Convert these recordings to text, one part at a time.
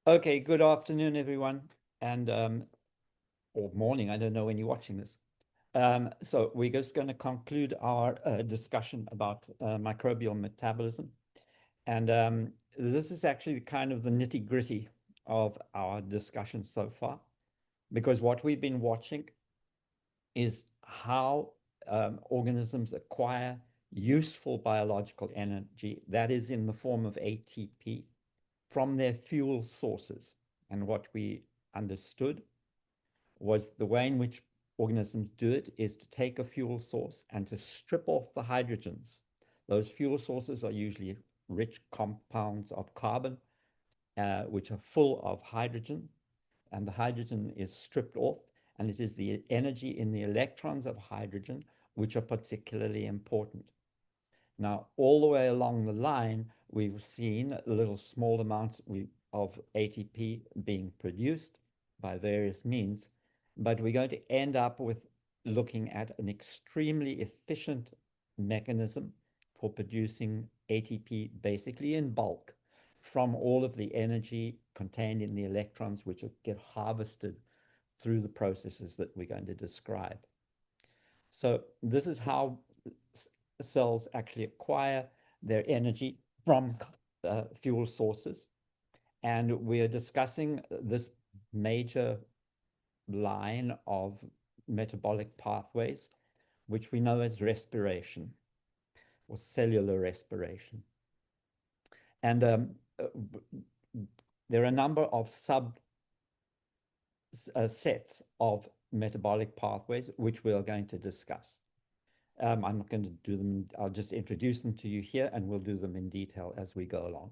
Okay, good afternoon, everyone, and or morning. I don't know when you're watching this. So we're just going to conclude our discussion about microbial metabolism, and this is actually kind of the nitty-gritty of our discussion so far, because what we've been watching is how organisms acquire useful biological energy, that is in the form of ATP, from their fuel sources. And what we understood was the way in which organisms do it is to take a fuel source and to strip off the hydrogens. Those fuel sources are usually rich compounds of carbon, which are full of hydrogen, and the hydrogen is stripped off, and it is the energy in the electrons of hydrogen which are particularly important. Now, all the way along the line, we've seen little small amounts of ATP being produced by various means, but we're going to end up with looking at an extremely efficient mechanism for producing ATP basically in bulk from all of the energy contained in the electrons, which get harvested through the processes that we're going to describe. So this is how cells actually acquire their energy from fuel sources. And we're discussing this major line of metabolic pathways, which we know as respiration or cellular respiration. And there are a number of sets of metabolic pathways, which we are going to discuss. I'm not going to do them. I'll just introduce them to you here, and we'll do them in detail as we go along.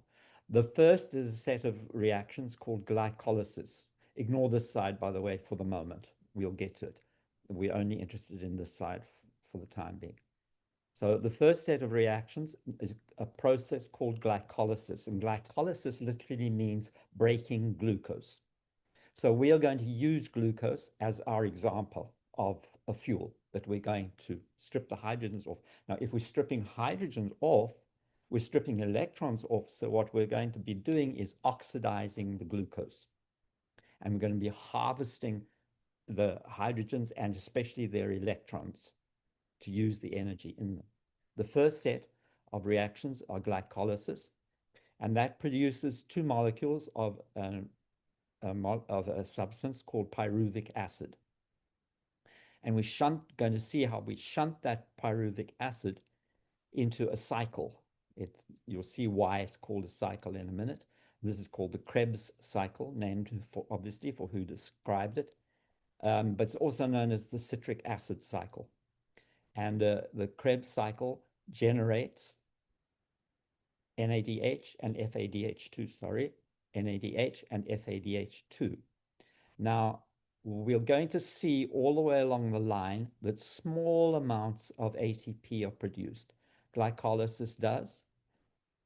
The first is a set of reactions called glycolysis. Ignore this side, by the way, for the moment. We'll get to it. We're only interested in this side for the time being. So the first set of reactions is a process called glycolysis, and glycolysis literally means breaking glucose. So we are going to use glucose as our example of a fuel that we're going to strip the hydrogens off. Now, if we're stripping hydrogens off, we're stripping electrons off. So what we're going to be doing is oxidizing the glucose. And we're going to be harvesting the hydrogens and especially their electrons to use the energy in them. The first set of reactions are glycolysis, and that produces two molecules of a substance called pyruvic acid. And we're going to see how we shunt that pyruvic acid into a cycle. You'll see why it's called a cycle in a minute. This is called the Krebs cycle, named obviously for who described it. But it's also known as the citric acid cycle. And the Krebs cycle generates NADH and FADH2, sorry, NADH and FADH2. Now, we're going to see all the way along the line that small amounts of ATP are produced. Glycolysis does,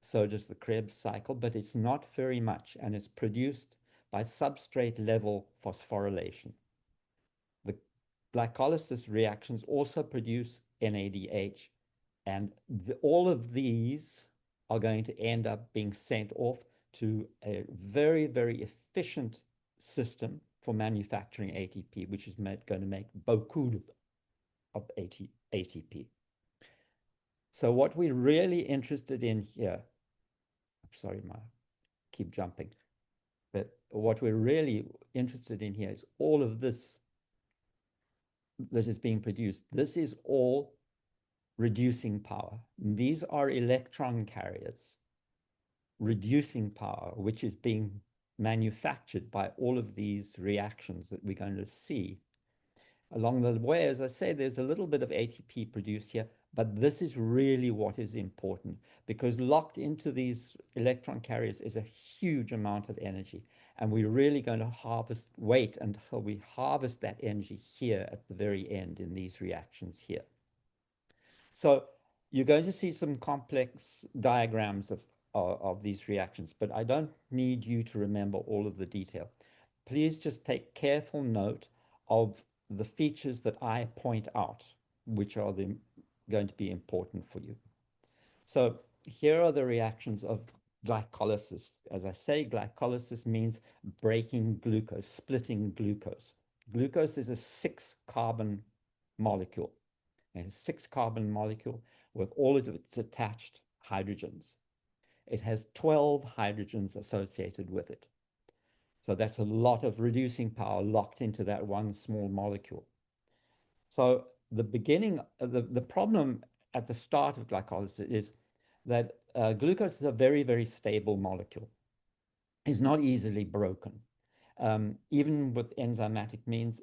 so does the Krebs cycle, but it's not very much, and it's produced by substrate level phosphorylation. The glycolysis reactions also produce NADH, and all of these are going to end up being sent off to a very, very efficient system for manufacturing ATP, which is going to make beaucoup of ATP. So what we're really interested in here, I'm sorry, keep jumping, but what we're really interested in here is all of this that is being produced. This is all reducing power. These are electron carriers reducing power, which is being manufactured by all of these reactions that we're going to see. Along the way, as I say, there's a little bit of ATP produced here, but this is really what is important, because locked into these electron carriers is a huge amount of energy. And we're really going to wait until we harvest that energy here at the very end in these reactions here. So you're going to see some complex diagrams of these reactions, but I don't need you to remember all of the detail. Please just take careful note of the features that I point out, which are going to be important for you. So here are the reactions of glycolysis. As I say, glycolysis means breaking glucose, splitting glucose. Glucose is a 6-carbon molecule, a 6-carbon molecule with all of its attached hydrogens. It has 12 hydrogens associated with it. So that's a lot of reducing power locked into that one small molecule. So the beginning, the problem at the start of glycolysis is that glucose is a very, very stable molecule. It's not easily broken. Even with enzymatic means,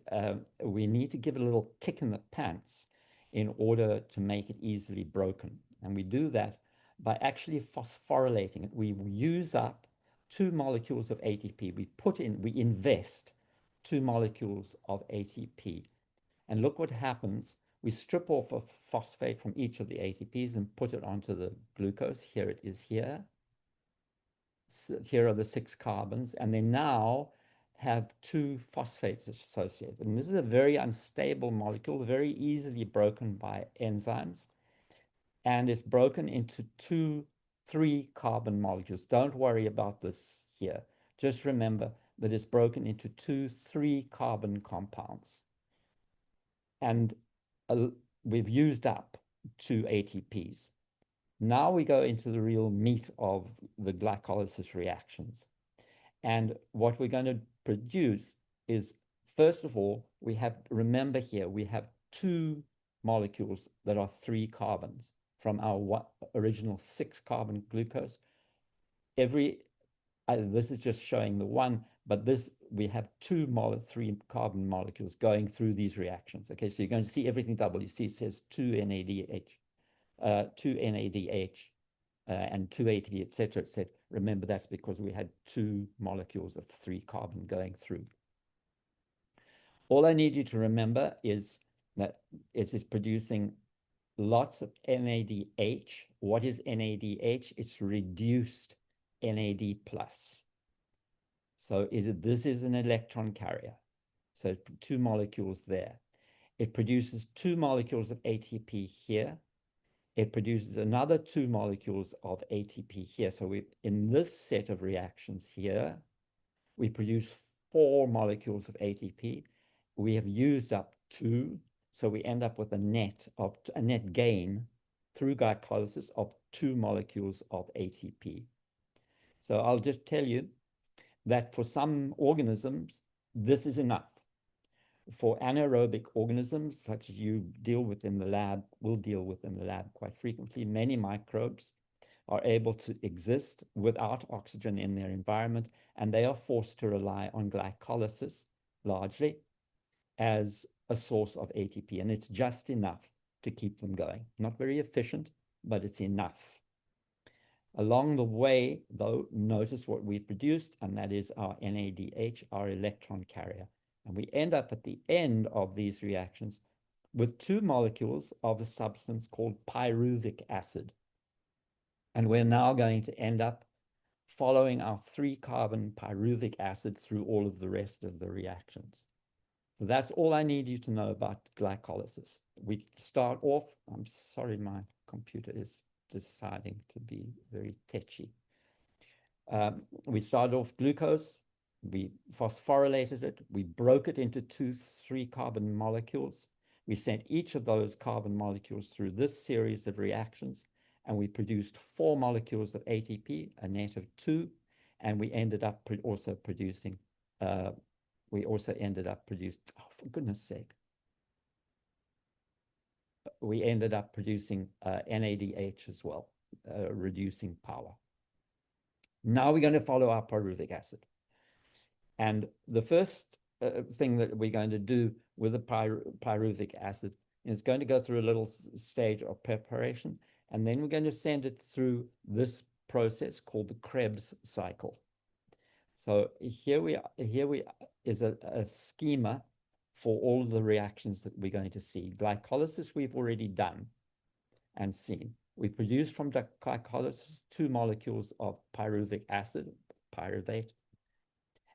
we need to give it a little kick in the pants in order to make it easily broken. And we do that by actually phosphorylating it. We use up 2 molecules of ATP. We invest 2 molecules of ATP. And look what happens. We strip off a phosphate from each of the ATPs and put it onto the glucose. Here it is here. So here are the 6 carbons, and they now have 2 phosphates associated. And this is a very unstable molecule, very easily broken by enzymes. And it's broken into 2 3-carbon molecules. Don't worry about this here. Just remember that it's broken into 2 3-carbon compounds. And we've used up 2 ATPs. Now we go into the real meat of the glycolysis reactions. And what we're going to produce is, first of all, remember here, we have 2 molecules that are 3 carbons from our original 6-carbon glucose. This is just showing the one, but we have 2 3-carbon molecules going through these reactions. Okay, so you're going to see everything double. You see it says 2 NADH, 2 NADH, and 2 ATP, etc., etc. Remember, that's because we had 2 molecules of 3-carbon going through. All I need you to remember is that it is producing lots of NADH. What is NADH? It's reduced NAD+. So this is an electron carrier. So 2 molecules there. It produces 2 molecules of ATP here. It produces another 2 molecules of ATP here. So in this set of reactions here, we produce 4 molecules of ATP. We have used up 2, so we end up with a net gain through glycolysis of 2 molecules of ATP. So I'll just tell you that for some organisms, this is enough. For anaerobic organisms, such as you deal with in the lab, will deal with in the lab quite frequently, many microbes are able to exist without oxygen in their environment, and they are forced to rely on glycolysis largely as a source of ATP, and it's just enough to keep them going. Not very efficient, but it's enough. Along the way, though, notice what we produced, and that is our NADH, our electron carrier. And we end up at the end of these reactions with 2 molecules of a substance called pyruvic acid. And we're now going to end up following our 3-carbon pyruvic acid through all of the rest of the reactions. So that's all I need you to know about glycolysis. We start off, I'm sorry, my computer is deciding to be very tetchy. We started off glucose, we phosphorylated it, we broke it into 2 3-carbon molecules. We sent each of those carbon molecules through this series of reactions, and we produced 4 molecules of ATP, a net of 2, and we ended up also producing, oh, for goodness sake, we ended up producing NADH as well, reducing power. Now we're going to follow our pyruvic acid. And the first thing that we're going to do with the pyruvic acid is going to go through a little stage of preparation, and then we're going to send it through this process called the Krebs cycle. So here is a schema for all of the reactions that we're going to see. Glycolysis we've already done and seen. We produce from glycolysis 2 molecules of pyruvic acid, pyruvate,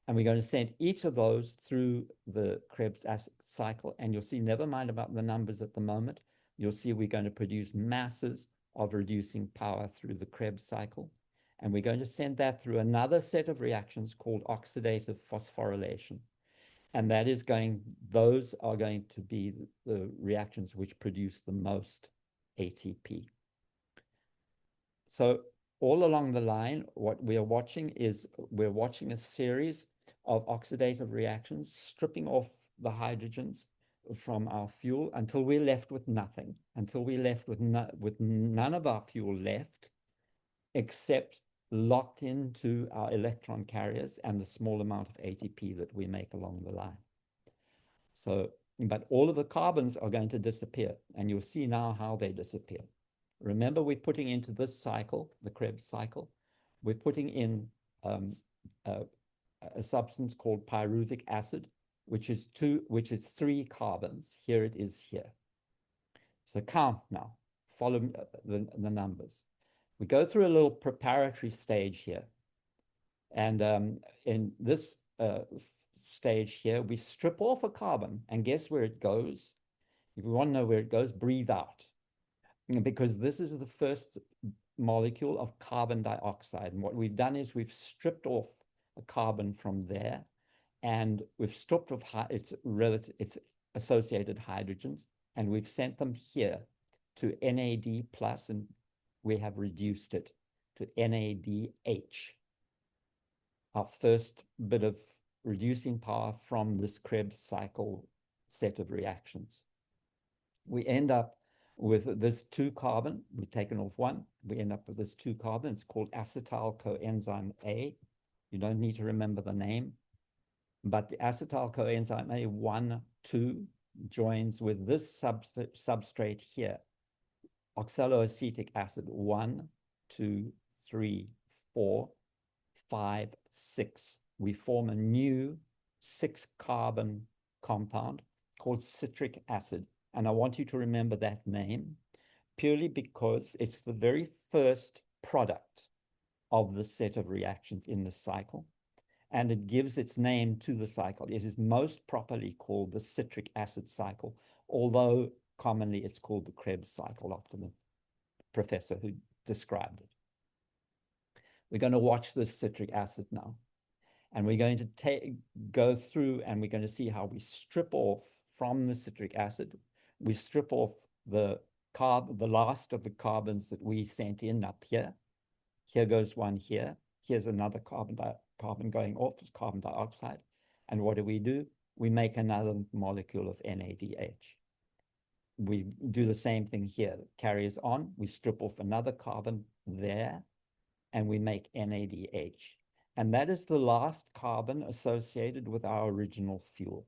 and we're going to send each of those through the Krebs acid cycle, and you'll see, never mind about the numbers at the moment, you'll see we're going to produce masses of reducing power through the Krebs cycle, And we're going to send that through another set of reactions called oxidative phosphorylation. And that is those are going to be the reactions which produce the most ATP. So all along the line, what we are watching is we're watching a series of oxidative reactions, stripping off the hydrogens from our fuel until we're left with nothing, until we're left with none of our fuel left, except locked into our electron carriers and the small amount of ATP that we make along the line. So, but all of the carbons are going to disappear, and you'll see now how they disappear. Remember, we're putting into this cycle, the Krebs cycle, we're putting in a substance called pyruvic acid, which is 3 carbons. Here it is here. So count now, follow the numbers. We go through a little preparatory stage here. And in this stage here, we strip off a carbon, and guess where it goes? If you want to know where it goes, breathe out. Because this is the first molecule of carbon dioxide. And what we've done is we've stripped off a carbon from there, and we've stripped off its associated hydrogens, and we've sent them here to NAD+, and we have reduced it to NADH. Our first bit of reducing power from this Krebs cycle set of reactions. We end up with this 2 carbon. We've taken off 1. We end up with this 2 carbon. It's called acetyl coenzyme A. You don't need to remember the name, but the acetyl coenzyme A 1, 2 joins with this substrate here, oxaloacetic acid 1, 2, 3, 4, 5, 6. We form a new 6-carbon compound called citric acid. And I want you to remember that name purely because it's the very first product of the set of reactions in the cycle. And it gives its name to the cycle. It is most properly called the citric acid cycle, although commonly it's called the Krebs cycle after the professor who described it. We're going to watch this citric acid now. And we're going to go through and we're going to see how we strip off from the citric acid. We strip off the last of the carbons that we sent in up here. Here goes one here. Here's another carbon going off, it's carbon dioxide. And what do? We make another molecule of NADH. We do the same thing here. It carries on. We strip off another carbon there, and we make NADH. And that is the last carbon associated with our original fuel.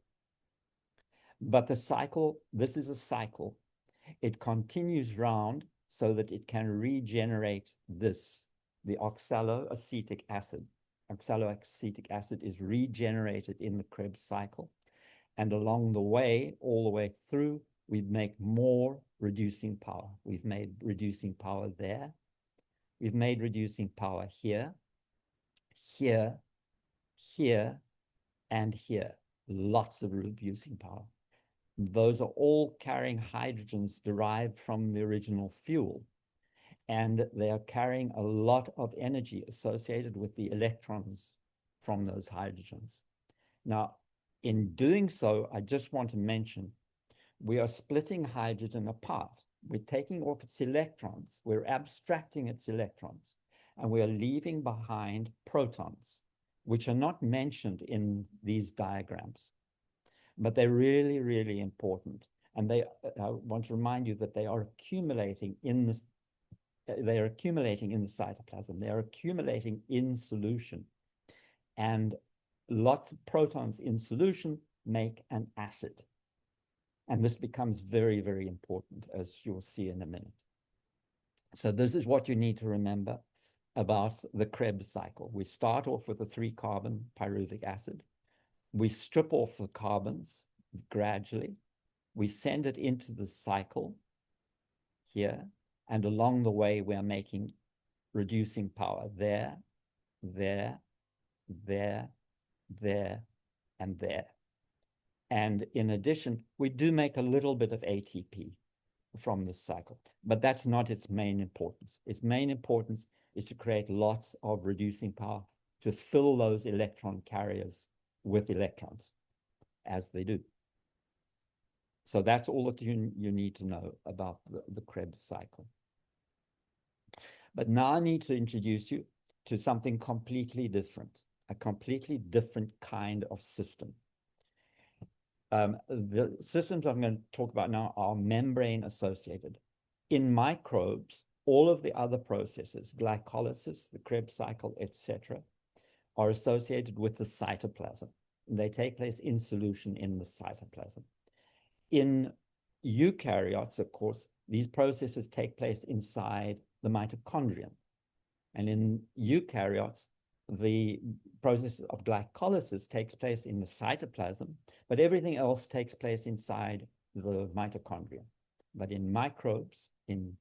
But the cycle, this is a cycle. It continues round so that it can regenerate this, the oxaloacetic acid. Oxaloacetic acid is regenerated in the Krebs cycle. And along the way, all the way through, we make more reducing power. We've made reducing power there. We've made reducing power here, here, here, and here. Lots of reducing power. Those are all carrying hydrogens derived from the original fuel. And they are carrying a lot of energy associated with the electrons from those hydrogens. Now, in doing so, I just want to mention, we are splitting hydrogen apart. We're taking off its electrons. We're abstracting its electrons. And we are leaving behind protons, which are not mentioned in these diagrams. But they're really, really important. And I want to remind you that they are accumulating in this. They are accumulating in the cytoplasm. They are accumulating in solution. And lots of protons in solution make an acid. And this becomes very, very important, as you'll see in a minute. So this is what you need to remember about the Krebs cycle. We start off with a 3-carbon pyruvic acid. We strip off the carbons gradually. We send it into the cycle here. And along the way, we're making reducing power there, there, there, there, and there. And in addition, we do make a little bit of ATP from this cycle, but that's not its main importance. Its main importance is to create lots of reducing power to fill those electron carriers with electrons, as they do. So that's all that you need to know about the Krebs cycle. But now I need to introduce you to something completely different, a completely different kind of system. The systems I'm going to talk about now are membrane associated. In microbes, all of the other processes, glycolysis, the Krebs cycle, etc., are associated with the cytoplasm. They take place in solution in the cytoplasm. In eukaryotes, of course, these processes take place inside the mitochondrion. And in eukaryotes, the process of glycolysis takes place in the cytoplasm, but everything else takes place inside the mitochondrion. But in microbes, in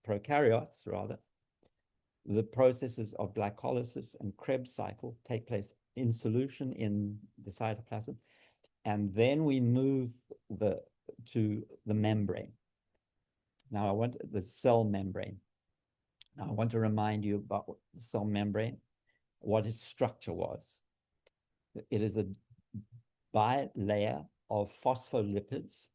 prokaryotes rather, the processes of glycolysis and Krebs cycle take place in solution in the cytoplasm, and then we move to the membrane. Now I want the cell membrane. Now I want to remind you about the cell membrane, what its structure was. It is a bilayer of phospholipids,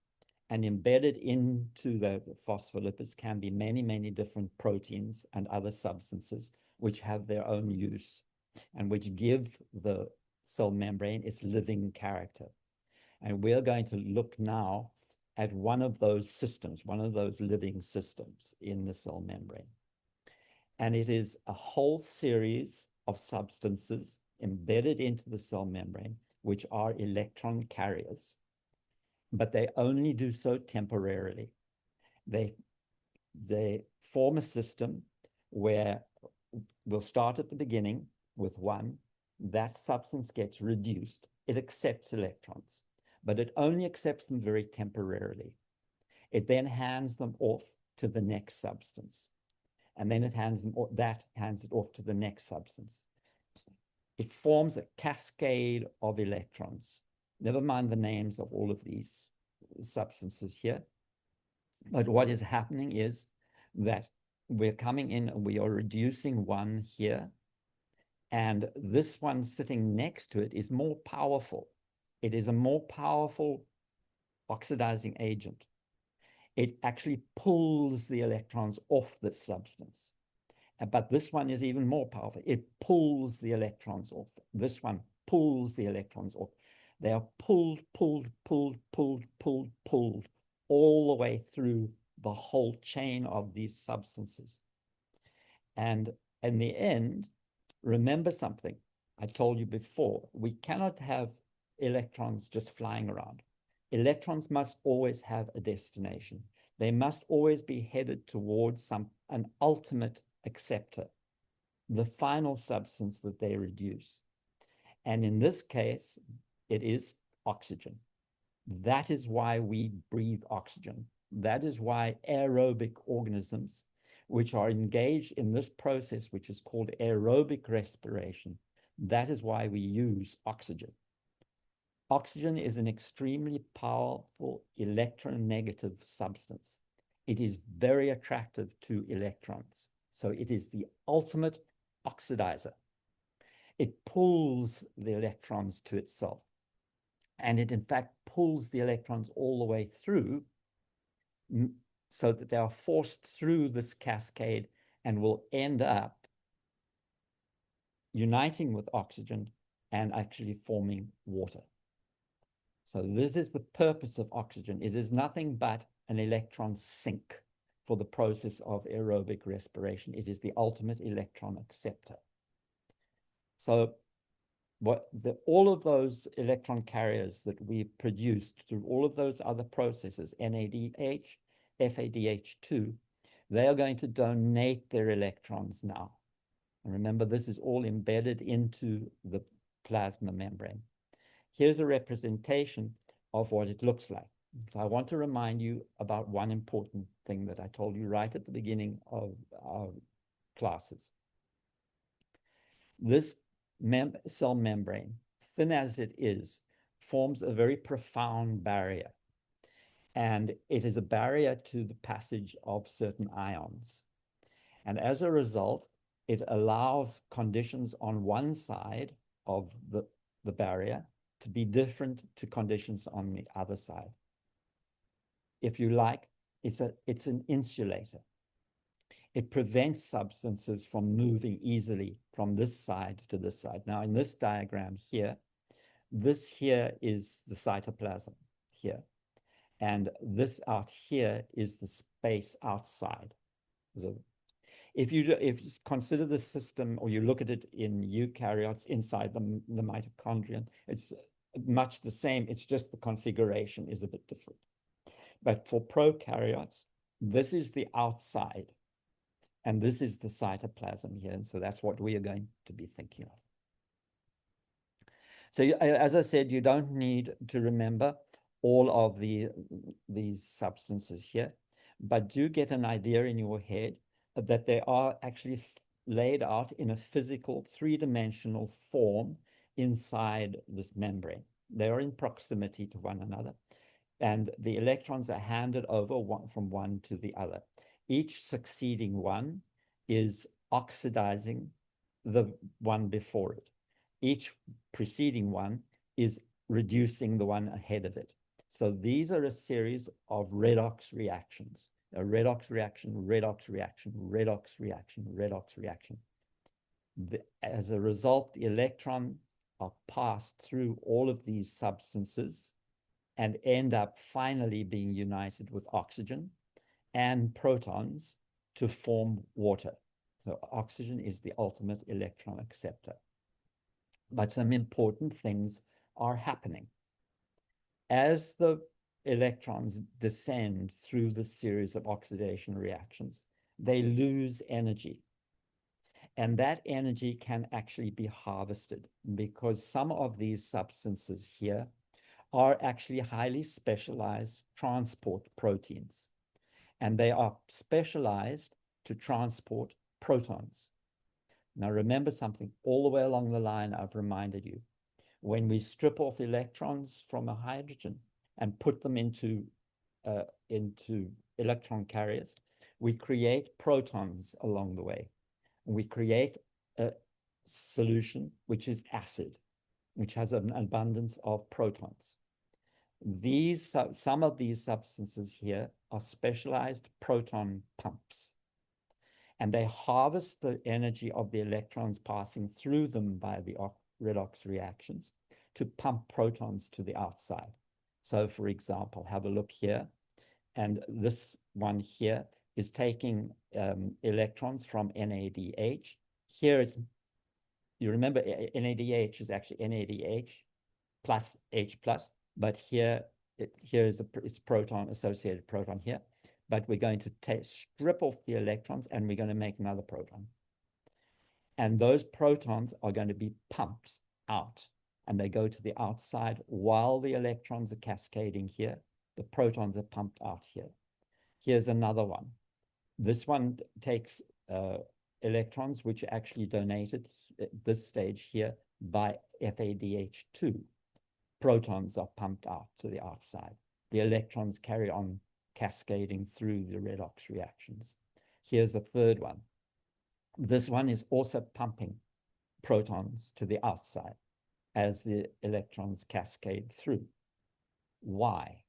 and embedded into the phospholipids can be many, many different proteins and other substances which have their own use and which give the cell membrane its living character. And we're going to look now at one of those systems, one of those living systems in the cell membrane. And it is a whole series of substances embedded into the cell membrane, which are electron carriers, but they only do so temporarily. They form a system where we'll start at the beginning with one. That substance gets reduced. It accepts electrons, but it only accepts them very temporarily. It then hands them off to the next substance. And then it hands it off to the next substance. It forms a cascade of electrons. Never mind the names of all of these substances here. But what is happening is that we're coming in and we are reducing one here. And this one sitting next to it is more powerful. It is a more powerful oxidizing agent. It actually pulls the electrons off this substance. But this one is even more powerful. It pulls the electrons off. This one pulls the electrons off. They are pulled all the way through the whole chain of these substances. And in the end, remember something I told you before. We cannot have electrons just flying around. Electrons must always have a destination. They must always be headed towards an ultimate acceptor, the final substance that they reduce. And in this case, it is oxygen. That is why we breathe oxygen. That is why aerobic organisms, which are engaged in this process, which is called aerobic respiration, that is why we use oxygen. Oxygen is an extremely powerful electronegative substance. It is very attractive to electrons. So it is the ultimate oxidizer. It pulls the electrons to itself. And it, in fact, pulls the electrons all the way through so that they are forced through this cascade and will end up uniting with oxygen and actually forming water. So this is the purpose of oxygen. It is nothing but an electron sink for the process of aerobic respiration. It is the ultimate electron acceptor. So all of those electron carriers that we produced through all of those other processes, NADH, FADH2, they are going to donate their electrons now. And remember, this is all embedded into the plasma membrane. Here's a representation of what it looks like. So I want to remind you about one important thing that I told you right at the beginning of our classes. This cell membrane, thin as it is, forms a very profound barrier. And it is a barrier to the passage of certain ions. And as a result, it allows conditions on one side of the barrier to be different to conditions on the other side. If you like, it's an insulator. It prevents substances from moving easily from this side to this side. Now, in this diagram here, this here is the cytoplasm here. And this out here is the space outside. So if you consider the system, or you look at it in eukaryotes inside the mitochondrion, it's much the same. It's just the configuration is a bit different. But for prokaryotes, this is the outside, and this is the cytoplasm here. And so that's what we are going to be thinking of. So as I said, you don't need to remember all of these substances here, but do get an idea in your head that they are actually laid out in a physical three-dimensional form inside this membrane. They are in proximity to one another, and the electrons are handed over from one to the other. Each succeeding one is oxidizing the one before it. Each preceding one is reducing the one ahead of it. So these are a series of redox reactions. A redox reaction, redox reaction, redox reaction, redox reaction. As a result, the electrons are passed through all of these substances and end up finally being united with oxygen and protons to form water. So oxygen is the ultimate electron acceptor. But some important things are happening. As the electrons descend through the series of oxidation reactions, they lose energy. And that energy can actually be harvested, because some of these substances here are actually highly specialized transport proteins. And they are specialized to transport protons. Now remember something, all the way along the line I've reminded you, when we strip off electrons from a hydrogen and put them into electron carriers, we create protons along the way. We create a solution which is acid, which has an abundance of protons. Some of these substances here are specialized proton pumps, and they harvest the energy of the electrons passing through them by the redox reactions to pump protons to the outside. So for example, have a look here, and this one here is taking electrons from NADH. Here it's, you remember NADH is actually NADH plus H plus, but here is it's proton, associated proton here. But we're going to strip off the electrons, and we're going to make another proton. And those protons are going to be pumped out, and they go to the outside while the electrons are cascading here. The protons are pumped out here. Here's another one. This one takes electrons which are actually donated at this stage here by FADH2. Protons are pumped out to the outside. The electrons carry on cascading through the redox reactions. Here's a third one. This one is also pumping protons to the outside as the electrons cascade through. Why?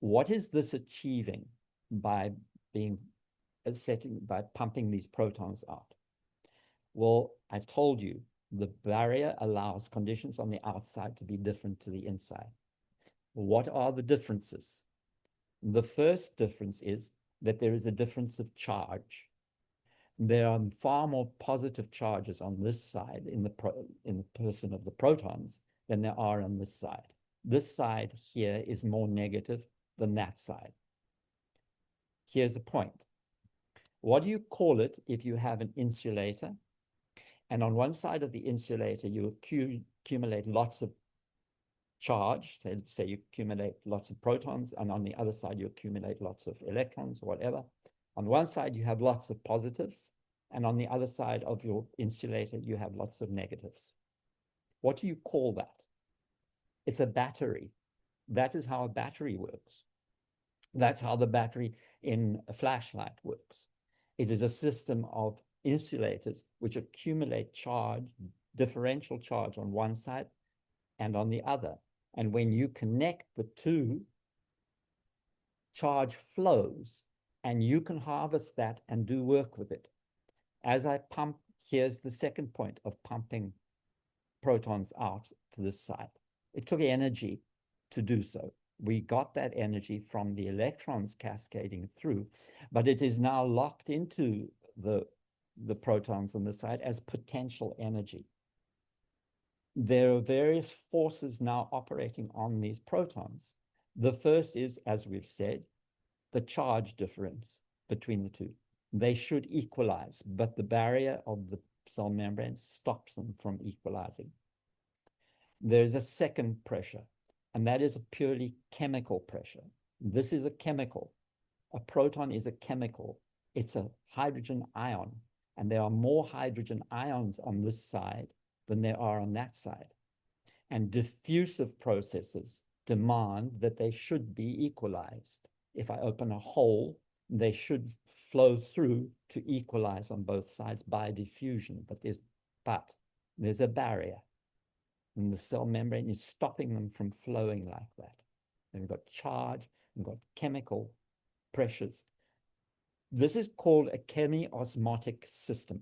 What is this achieving by pumping these protons out? Well, I've told you the barrier allows conditions on the outside to be different to the inside. What are the differences? The first difference is that there is a difference of charge. There are far more positive charges on this side in the person of the protons than there are on this side. This side here is more negative than that side. Here's a point. What do you call it if you have an insulator, and on one side of the insulator you accumulate lots of charge, say you accumulate lots of protons, and on the other side you accumulate lots of electrons or whatever. On one side you have lots of positives, and on the other side of your insulator you have lots of negatives. What do you call that? It's a battery. That is how a battery works. That's how the battery in a flashlight works. It is a system of insulators, which accumulate charge, differential charge on one side and on the other. And when you connect the two, charge flows, and you can harvest that and do work with it. As I pump, here's the second point of pumping protons out to this side. It took energy to do so. We got that energy from the electrons cascading through, but it is now locked into the protons on the side as potential energy. There are various forces now operating on these protons. The first is, as we've said, the charge difference between the two. They should equalize, but the barrier of the cell membrane stops them from equalizing. There's a second pressure, and that is a purely chemical pressure. This is a chemical. A proton is a chemical. It's a hydrogen ion, and there are more hydrogen ions on this side than there are on that side. And diffusive processes demand that they should be equalized. If I open a hole, they should flow through to equalize on both sides by diffusion, but there's a barrier, and the cell membrane is stopping them from flowing like that. And we've got charge, we've got chemical pressures. This is called a chemiosmotic system.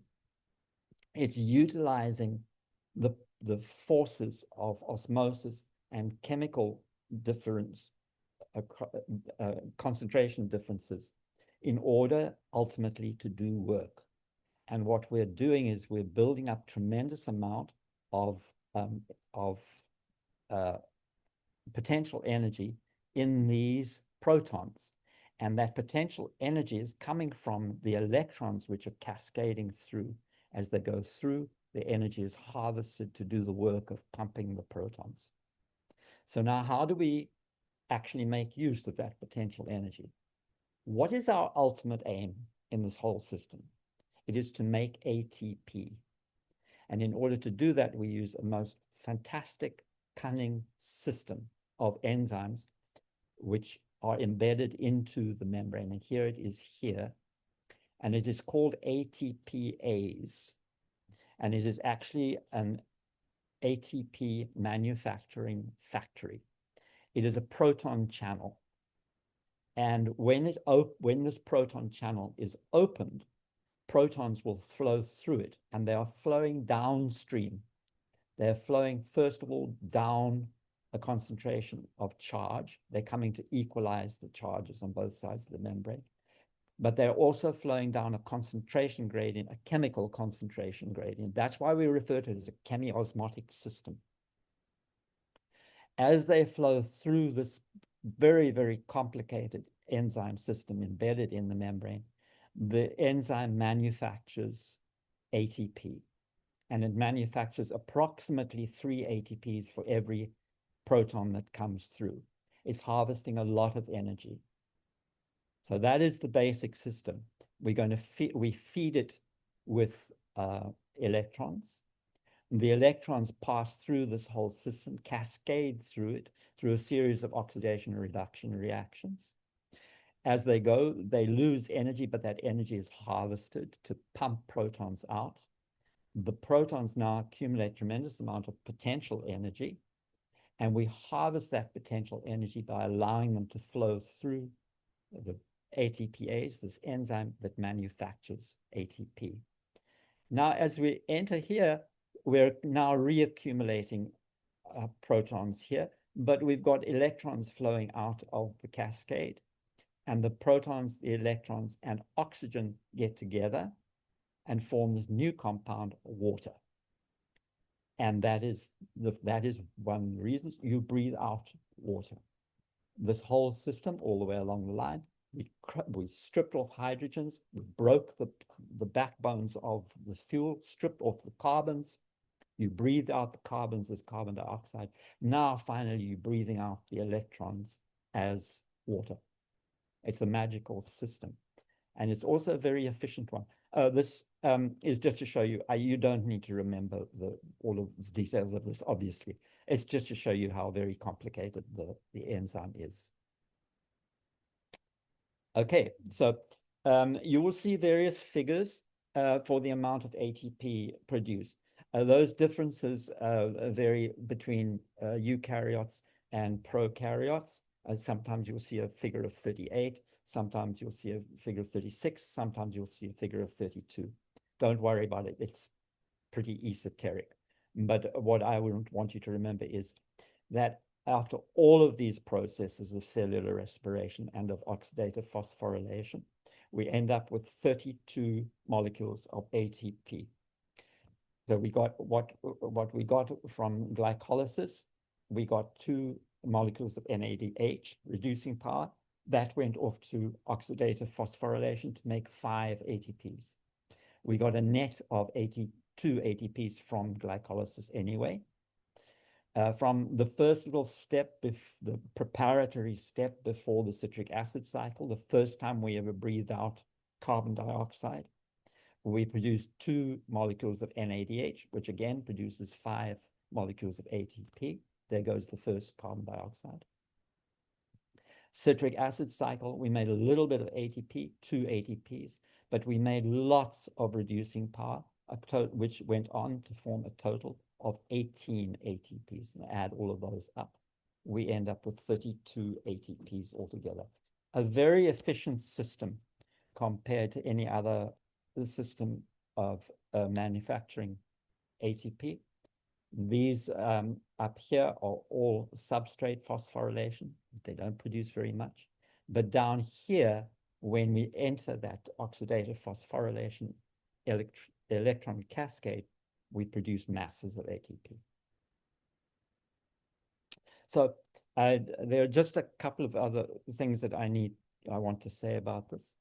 It's utilizing the forces of osmosis and chemical difference, concentration differences, in order ultimately to do work. And what we're doing is we're building up tremendous amount of potential energy in these protons. And that potential energy is coming from the electrons which are cascading through. As they go through, the energy is harvested to do the work of pumping the protons. So now how do we actually make use of that potential energy? What is our ultimate aim in this whole system? It is to make ATP. And in order to do that, we use a most fantastic, cunning system of enzymes which are embedded into the membrane. And here it is here. And it is called ATPase. And it is actually an ATP manufacturing factory. It is a proton channel. And when this proton channel is opened, protons will flow through it, and they are flowing downstream. They're flowing, first of all, down a concentration of charge. They're coming to equalize the charges on both sides of the membrane. But they're also flowing down a concentration gradient, a chemical concentration gradient. That's why we refer to it as a chemiosmotic system. As they flow through this very, very complicated enzyme system embedded in the membrane, the enzyme manufactures ATP, and it manufactures approximately 3 ATPs for every proton that comes through. It's harvesting a lot of energy. So that is the basic system. We feed it with electrons. The electrons pass through this whole system, cascade through it, through a series of oxidation and reduction reactions. As they go, they lose energy, but that energy is harvested to pump protons out. The protons now accumulate tremendous amount of potential energy, and we harvest that potential energy by allowing them to flow through the ATPase, this enzyme that manufactures ATP. Now, as we enter here, we're now reaccumulating protons here, but we've got electrons flowing out of the cascade, and the protons, the electrons, and oxygen get together and form this new compound, water. And that is one of the reasons you breathe out water. This whole system, all the way along the line, we stripped off hydrogens, we broke the backbones of the fuel, stripped off the carbons. You breathe out the carbons as carbon dioxide. Now, finally, you're breathing out the electrons as water. It's a magical system. And it's also a very efficient one. This is just to show you, you don't need to remember all of the details of this, obviously. It's just to show you how very complicated the enzyme is. Okay, so you will see various figures for the amount of ATP produced. Those differences vary between eukaryotes and prokaryotes. Sometimes you'll see a figure of 38, sometimes you'll see a figure of 36, sometimes you'll see a figure of 32. Don't worry about it, it's pretty esoteric. But what I would want you to remember is that after all of these processes of cellular respiration and of oxidative phosphorylation, we end up with 32 molecules of ATP. So we got what we got from glycolysis. We got 2 molecules of NADH, reducing power. That went off to oxidative phosphorylation to make 5 ATPs. We got a net of 82 ATPs from glycolysis anyway. From the first little step, the preparatory step before the citric acid cycle, the first time we ever breathed out carbon dioxide, we produced 2 molecules of NADH, which again produces 5 molecules of ATP. There goes the first carbon dioxide. Citric acid cycle, we made a little bit of ATP, 2 ATPs, but we made lots of reducing power, which went on to form a total of 18 ATPs. And add all of those up, we end up with 32 ATPs altogether. A very efficient system compared to any other system of manufacturing ATP. These up here are all substrate phosphorylation. They don't produce very much. But down here, when we enter that oxidative phosphorylation electron cascade, we produce masses of ATP. So there are just a couple of other things that I want to say about this.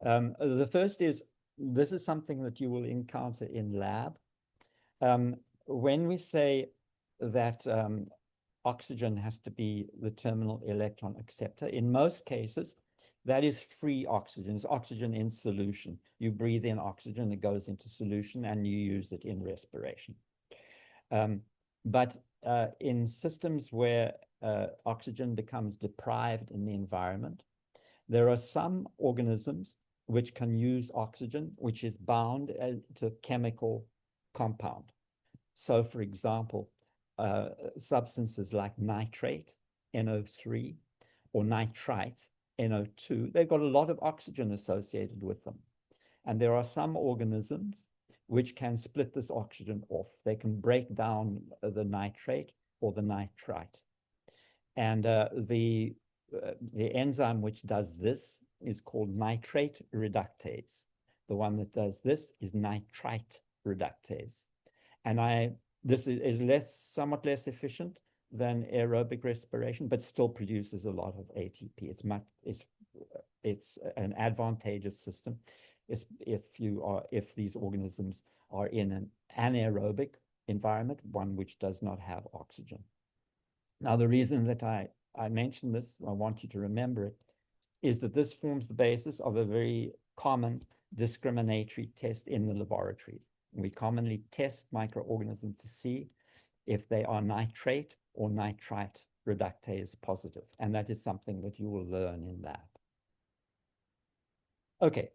The first is, this is something that you will encounter in lab. When we say that oxygen has to be the terminal electron acceptor, in most cases, that is free oxygen. It's oxygen in solution. You breathe in oxygen, it goes into solution, and you use it in respiration. But in systems where oxygen becomes deprived in the environment, there are some organisms which can use oxygen, which is bound to a chemical compound. So, for example, substances like nitrate, NO3, or nitrite, NO2, they've got a lot of oxygen associated with them. And there are some organisms which can split this oxygen off. They can break down the nitrate or the nitrite. And the enzyme which does this is called nitrate reductase. The one that does this is nitrite reductase. And this is somewhat less efficient than aerobic respiration, but still produces a lot of ATP. It's an advantageous system if these organisms are in an anaerobic environment, one which does not have oxygen. Now, the reason that I mention this, I want you to remember it, is that this forms the basis of a very common discriminatory test in the laboratory. We commonly test microorganisms to see if they are nitrate or nitrite reductase positive. And that is something that you will learn in lab. Okay,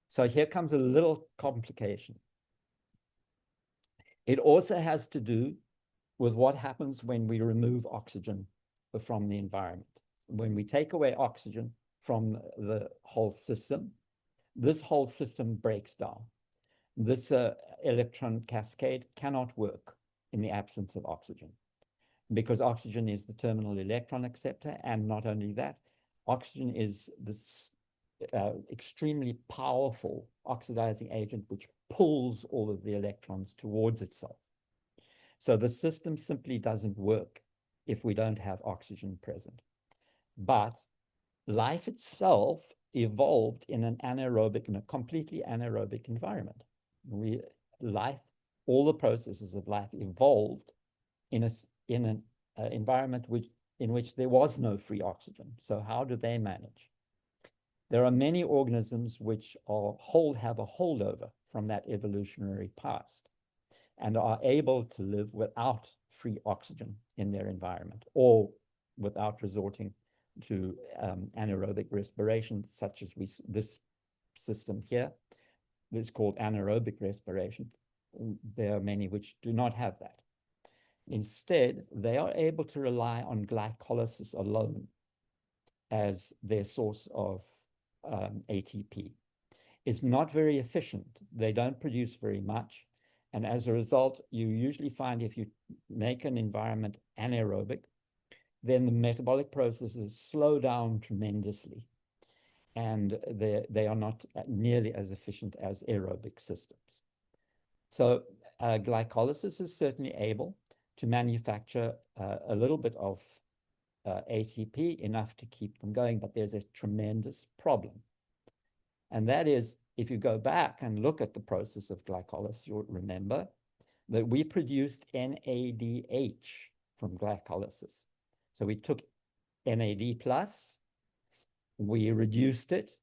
so here comes a little complication. It also has to do with what happens when we remove oxygen from the environment. When we take away oxygen from the whole system, this whole system breaks down. This electron cascade cannot work in the absence of oxygen, because oxygen is the terminal electron acceptor, and not only that, oxygen is this extremely powerful oxidizing agent which pulls all of the electrons towards itself. So the system simply doesn't work if we don't have oxygen present. But life itself evolved in an a completely anaerobic environment. All the processes of life evolved in an environment in which there was no free oxygen. So how do they manage? There are many organisms which have a holdover from that evolutionary past and are able to live without free oxygen in their environment, or without resorting to anaerobic respiration, such as this system here. It's called anaerobic respiration. There are many which do not have that. Instead, they are able to rely on glycolysis alone as their source of ATP. It's not very efficient. They don't produce very much. And as a result, you usually find if you make an environment anaerobic, then the metabolic processes slow down tremendously. And they are not nearly as efficient as aerobic systems. So glycolysis is certainly able to manufacture a little bit of ATP, enough to keep them going, but there's a tremendous problem. And that is, if you go back and look at the process of glycolysis, you'll remember that we produced NADH from glycolysis. So we took NAD plus, we reduced it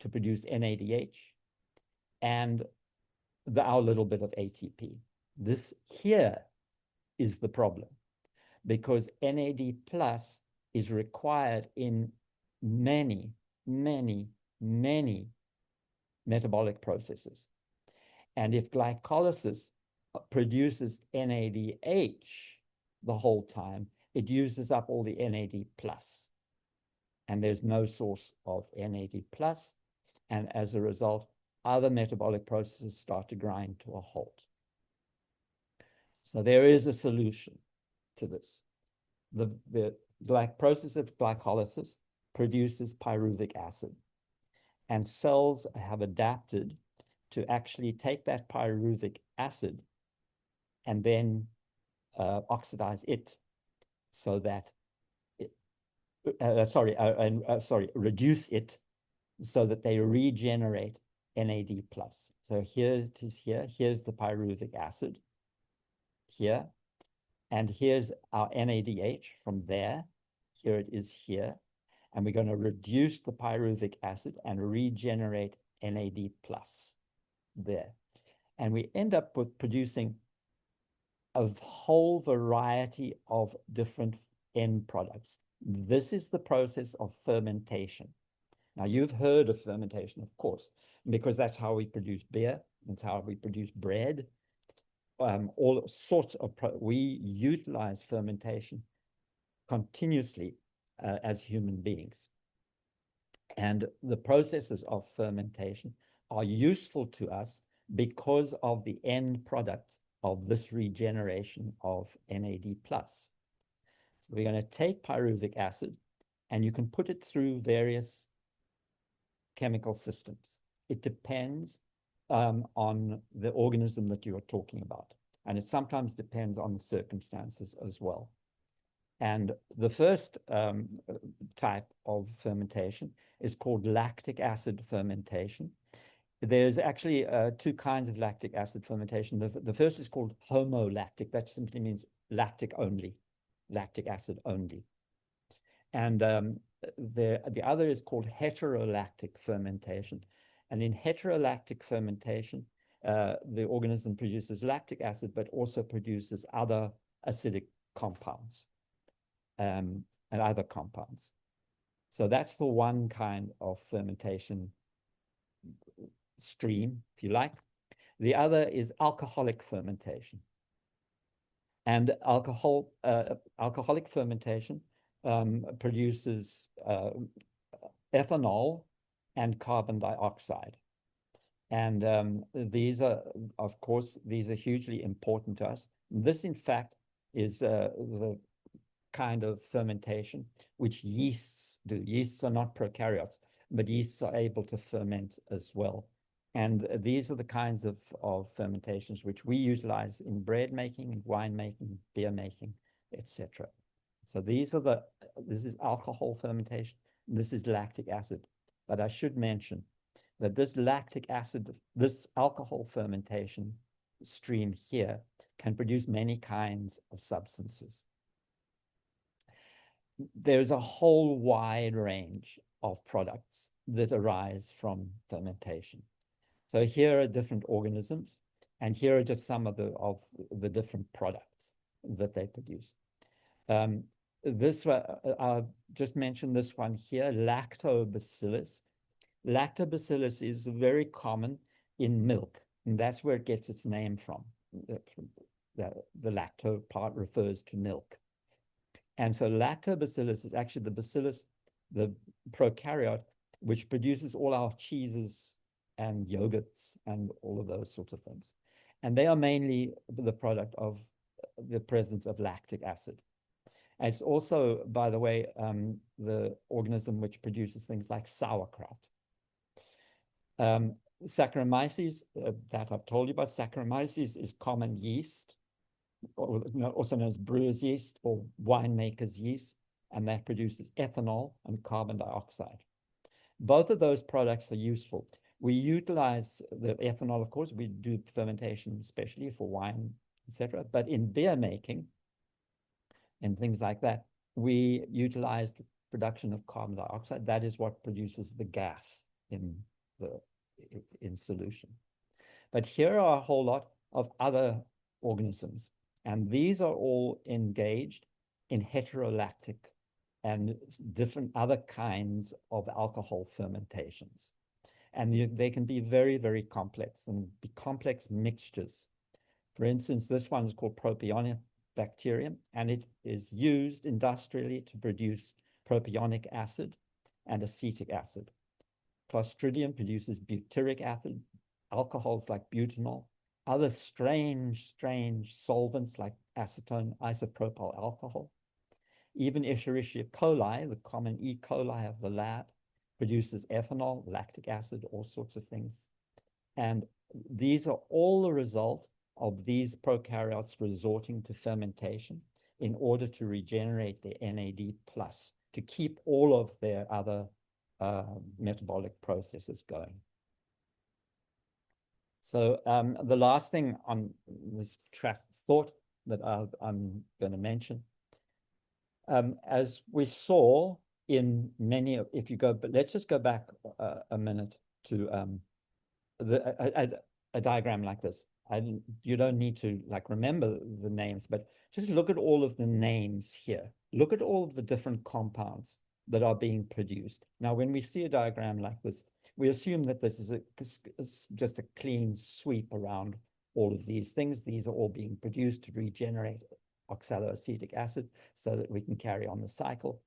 to produce NADH, and our little bit of ATP. This here is the problem, because NAD plus is required in many, many, many metabolic processes. And if glycolysis produces NADH the whole time, it uses up all the NAD plus. And there's no source of NAD plus. And as a result, other metabolic processes start to grind to a halt. So there is a solution to this. The process of glycolysis produces pyruvic acid. And cells have adapted to actually take that pyruvic acid and then oxidize it so that, reduce it so that they regenerate NAD plus. So here it is here. Here's the pyruvic acid here. And here's our NADH from there. Here it is here. And we're going to reduce the pyruvic acid and regenerate NAD plus there. And we end up with producing a whole variety of different end products. This is the process of fermentation. Now, you've heard of fermentation, of course, because that's how we produce beer. That's how we produce bread. All sorts of, we utilize fermentation continuously as human beings. And the processes of fermentation are useful to us because of the end product of this regeneration of NAD+. So we're going to take pyruvic acid, and you can put it through various chemical systems. It depends on the organism that you are talking about. And it sometimes depends on the circumstances as well. And the first type of fermentation is called lactic acid fermentation. There's actually two kinds of lactic acid fermentation. The first is called homolactic. That simply means lactic only, lactic acid only. And the other is called heterolactic fermentation. And in heterolactic fermentation, the organism produces lactic acid, but also produces other acidic compounds and other compounds. So that's the one kind of fermentation stream, if you like. The other is alcoholic fermentation. And alcoholic fermentation produces ethanol and carbon dioxide. And these are, of course, these are hugely important to us. This, in fact, is the kind of fermentation which yeasts do. Yeasts are not prokaryotes, but yeasts are able to ferment as well. And these are the kinds of fermentations which we utilize in bread making, wine making, beer making, etc. So this is alcohol fermentation, this is lactic acid. But I should mention that this lactic acid, this alcohol fermentation stream here can produce many kinds of substances. There's a whole wide range of products that arise from fermentation. So here are different organisms, and here are just some of the different products that they produce. This one, I'll just mention this one here, lactobacillus. Lactobacillus is very common in milk, and that's where it gets its name from. The lacto part refers to milk. And so lactobacillus is actually the bacillus, the prokaryote, which produces all our cheeses and yogurts and all of those sorts of things. And they are mainly the product of the presence of lactic acid. And it's also, by the way, the organism which produces things like sauerkraut. Saccharomyces, that I've told you about, Saccharomyces is common yeast, or, also known as brewer's yeast or winemaker's yeast, and that produces ethanol and carbon dioxide. Both of those products are useful. We utilize the ethanol, of course, we do fermentation, especially for wine, etc. But in beer making and things like that, we utilize the production of carbon dioxide. That is what produces the gas in solution. But here are a whole lot of other organisms, and these are all engaged in heterolactic and different other kinds of alcohol fermentations. And they can be very, very complex and be complex mixtures. For instance, this one is called Propionibacterium, and it is used industrially to produce propionic acid and acetic acid. Clostridium produces butyric acid, alcohols like butanol, other strange solvents like acetone, isopropyl alcohol. Even Escherichia coli, the common E. coli of the lab, produces ethanol, lactic acid, all sorts of things. And these are all the result of these prokaryotes resorting to fermentation in order to regenerate their NAD+, to keep all of their other metabolic processes going. So the last thing on this track of thought that I'm going to mention, as we saw in many of, if you go, but let's just go back a minute to a diagram like this. You don't need to like remember the names, but just look at all of the names here. Look at all of the different compounds that are being produced. Now, when we see a diagram like this, we assume that this is just a clean sweep around all of these things. These are all being produced to regenerate oxaloacetic acid so that we can carry on the cycle.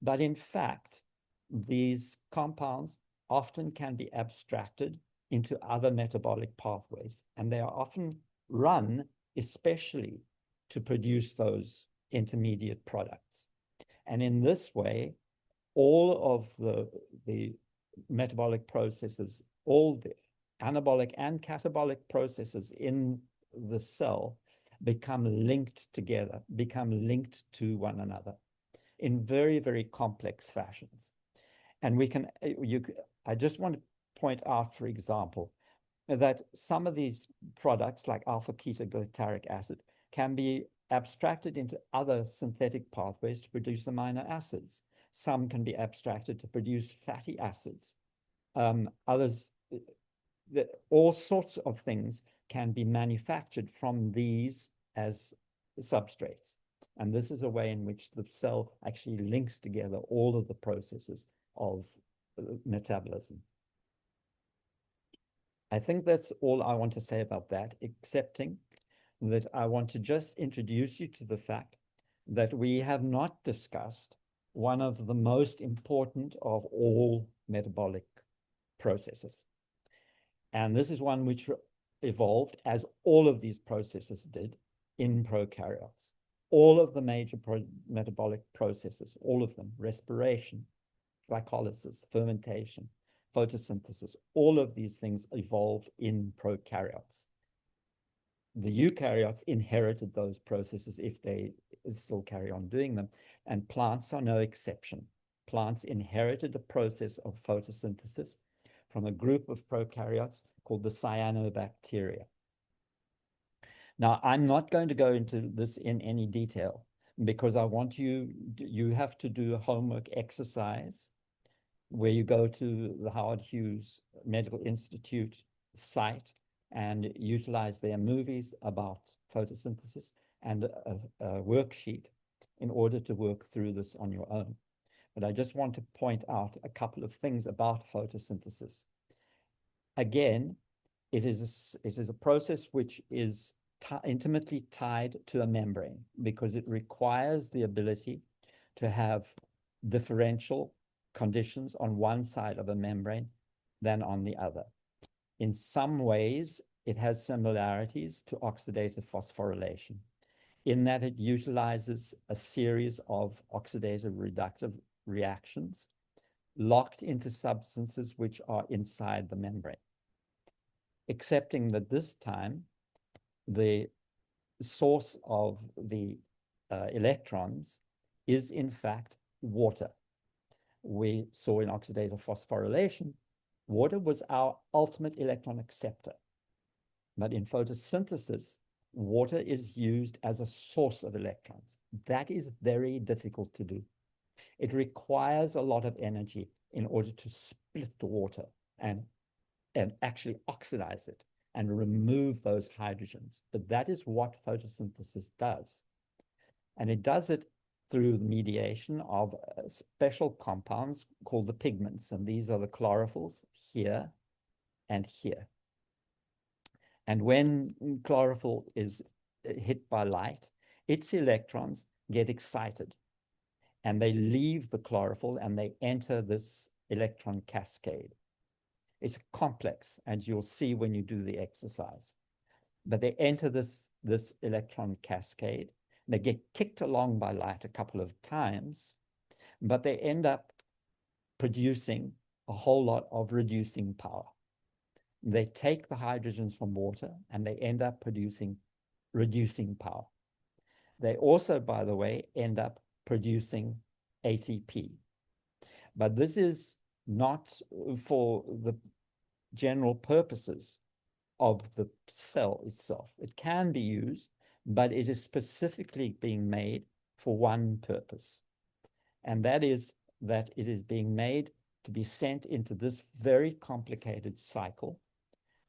But in fact, these compounds often can be abstracted into other metabolic pathways, and they are often run especially to produce those intermediate products. And in this way, all of the metabolic processes, all the anabolic and catabolic processes in the cell become linked together, become linked to one another in very, very complex fashions. And we can, I just want to point out, for example, that some of these products like alpha-ketoglyceric acid can be abstracted into other synthetic pathways to produce amino acids. Some can be abstracted to produce fatty acids. Others, all sorts of things can be manufactured from these as substrates. And this is a way in which the cell actually links together all of the processes of metabolism. I think that's all I want to say about that, excepting that I want to just introduce you to the fact that we have not discussed one of the most important of all metabolic processes. And this is one which evolved, as all of these processes did, in prokaryotes. All of the major metabolic processes, all of them, respiration, glycolysis, fermentation, photosynthesis, all of these things evolved in prokaryotes. The eukaryotes inherited those processes if they still carry on doing them, and plants are no exception. Plants inherited the process of photosynthesis from a group of prokaryotes called the cyanobacteria. Now, I'm not going to go into this in any detail because I want you have to do a homework exercise where you go to the Howard Hughes Medical Institute site and utilize their movies about photosynthesis and a worksheet in order to work through this on your own. But I just want to point out a couple of things about photosynthesis. Again, it is a process which is intimately tied to a membrane because it requires the ability to have differential conditions on one side of a membrane than on the other. In some ways, it has similarities to oxidative phosphorylation in that it utilizes a series of oxidative reductive reactions locked into substances which are inside the membrane, excepting that this time the source of the electrons is in fact water. We saw in oxidative phosphorylation, water was our ultimate electron acceptor. But in photosynthesis, water is used as a source of electrons. That is very difficult to do. It requires a lot of energy in order to split the water and actually oxidize it and remove those hydrogens. But that is what photosynthesis does. And it does it through the mediation of special compounds called the pigments. And these are the chlorophylls here and here. And when chlorophyll is hit by light, its electrons get excited and they leave the chlorophyll and they enter this electron cascade. It's complex, as you'll see when you do the exercise. But they enter this electron cascade. They get kicked along by light a couple of times, but they end up producing a whole lot of reducing power. They take the hydrogens from water and they end up producing reducing power. They also, by the way, end up producing ATP. But this is not for the general purposes of the cell itself. It can be used, but it is specifically being made for one purpose. And that is that it is being made to be sent into this very complicated cycle,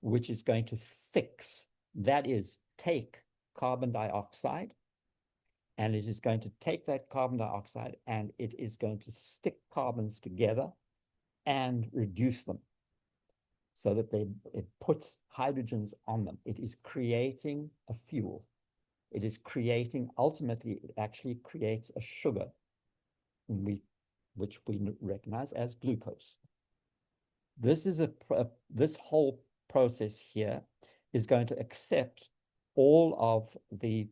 which is going to fix, that is, take carbon dioxide, and it is going to take that carbon dioxide and it is going to stick carbons together and reduce them so that it puts hydrogens on them. It is creating a fuel. It is creating, ultimately, it actually creates a sugar, which we recognize as glucose. This is this whole process here is going to accept all of the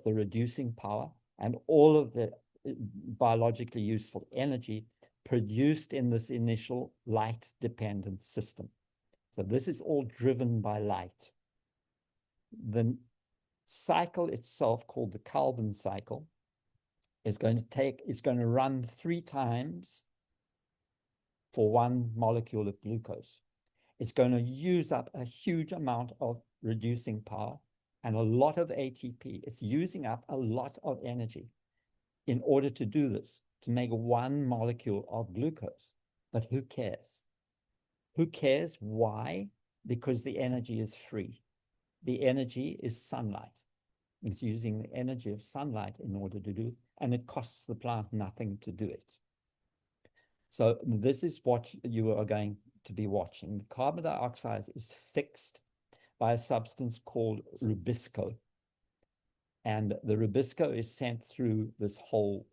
reducing power and all of the biologically useful energy produced in this initial light-dependent system. So this is all driven by light. The cycle itself, called the Calvin cycle, is going to run 3 times for one molecule of glucose. It's going to use up a huge amount of reducing power and a lot of ATP. It's using up a lot of energy in order to do this, to make one molecule of glucose. But who cares? Who cares? Why? Because the energy is free. The energy is sunlight. It's using the energy of sunlight in order to do, and it costs the plant nothing to do it. So this is what you are going to be watching. The carbon dioxide is fixed by a substance called rubisco. And the rubisco is sent through this whole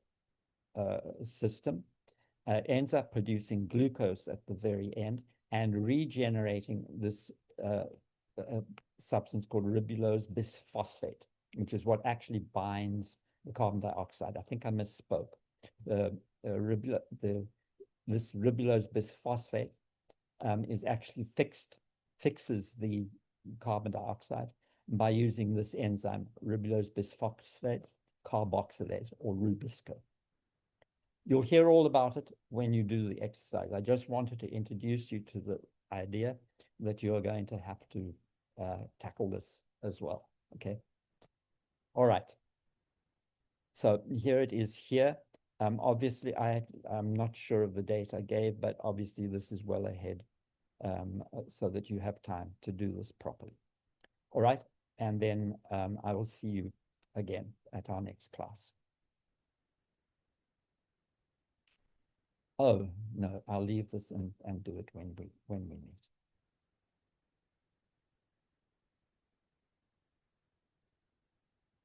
system, ends up producing glucose at the very end and regenerating this substance called ribulose bisphosphate, which is what actually binds the carbon dioxide. I think I misspoke. This ribulose bisphosphate is actually fixes the carbon dioxide by using this enzyme, ribulose bisphosphate carboxylase, or rubisco. You'll hear all about it when you do the exercise. I just wanted to introduce you to the idea that you're going to have to tackle this as well, okay? All right. So here it is here. Obviously, I'm not sure of the date I gave, but obviously this is well ahead so that you have time to do this properly. All right, and then I will see you again at our next class. Oh, no, I'll leave this and do it when we meet.